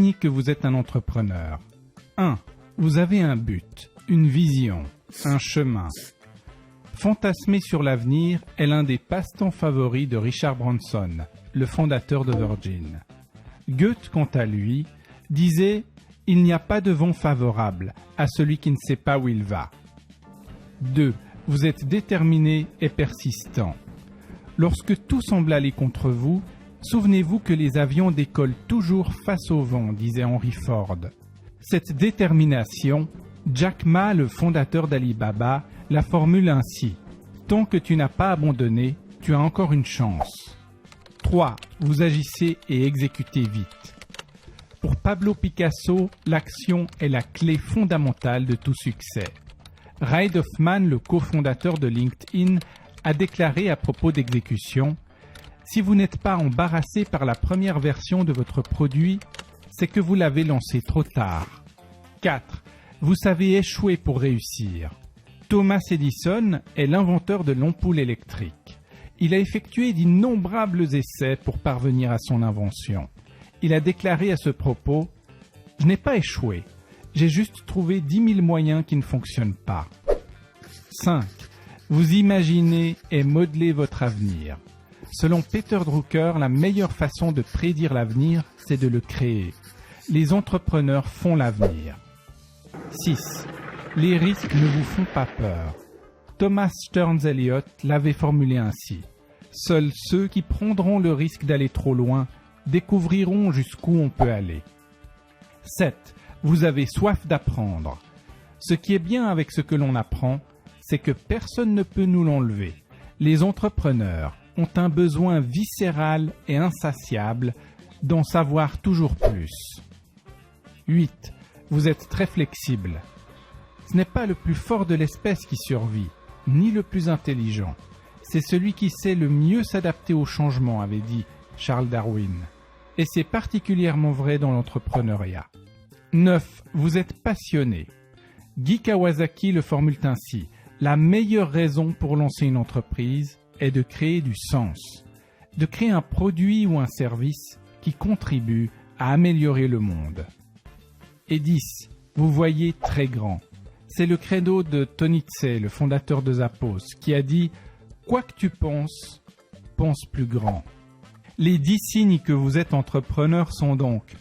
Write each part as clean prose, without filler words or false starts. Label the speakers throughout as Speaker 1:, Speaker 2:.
Speaker 1: signes que vous êtes un entrepreneur. 1. Vous avez un but, une vision, un chemin. Fantasmer sur l'avenir est l'un des passe-temps favoris de Richard Branson, le fondateur de Virgin. Goethe, quant à lui, disait « Il n'y a pas de vent favorable à celui qui ne sait pas où il va ». 2. Vous êtes déterminé et persistant. Lorsque tout semble aller contre vous, souvenez-vous que les avions décollent toujours face au vent, disait Henry Ford. Cette détermination, Jack Ma, le fondateur d'Alibaba, la formule ainsi. Tant que tu n'as pas abandonné, tu as encore une chance. 3. Vous agissez et exécutez vite. Pour Pablo Picasso, l'action est la clé fondamentale de tout succès. Reid Hoffman, le cofondateur de LinkedIn, a déclaré à propos d'exécution « Si vous n'êtes pas embarrassé par la première version de votre produit, c'est que vous l'avez lancé trop tard. » 4. Vous savez échouer pour réussir. Thomas Edison est l'inventeur de l'ampoule électrique. Il a effectué d'innombrables essais pour parvenir à son invention. Il a déclaré à ce propos « Je n'ai pas échoué, j'ai juste trouvé 10 000 moyens qui ne fonctionnent pas. » 5. Vous imaginez et modelez votre avenir. Selon Peter Drucker, la meilleure façon de prédire l'avenir, c'est de le créer. Les entrepreneurs font l'avenir. 6. Les risques ne vous font pas peur. Thomas Stearns Eliot l'avait formulé ainsi. Seuls ceux qui prendront le risque d'aller trop loin découvriront jusqu'où on peut aller. 7. Vous avez soif d'apprendre. Ce qui est bien avec ce que l'on apprend, c'est que personne ne peut nous l'enlever. Les entrepreneurs ont un besoin viscéral et insatiable d'en savoir toujours plus. 8. Vous êtes très flexible. Ce n'est pas le plus fort de l'espèce qui survit, ni le plus intelligent. C'est celui qui sait le mieux s'adapter au changement, avait dit Charles Darwin. Et c'est particulièrement vrai dans l'entrepreneuriat. 9. Vous êtes passionné. Guy Kawasaki le formule ainsi. La meilleure raison pour lancer une entreprise est de créer du sens, de créer un produit ou un service qui contribue à améliorer le monde. Et 10. Vous voyez très grand. C'est le credo de Tony Tse, le fondateur de Zappos, qui a dit « Quoi que tu penses, pense plus grand ». Les 10 signes que vous êtes entrepreneur sont donc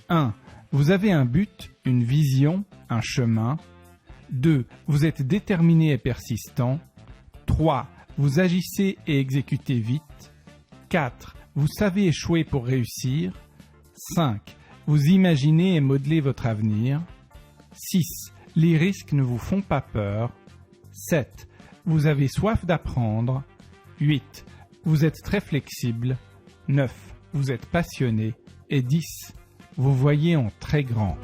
Speaker 1: 1. Vous avez un but, une vision, un chemin. 2. Vous êtes déterminé et persistant. 3. Vous agissez et exécutez vite. 4. Vous savez échouer pour réussir. 5. Vous imaginez et modelez votre avenir. 6. Les risques ne vous font pas peur. 7. Vous avez soif d'apprendre. 8. Vous êtes très flexible. 9. Vous êtes passionné. Et 10. Vous voyez en très grand.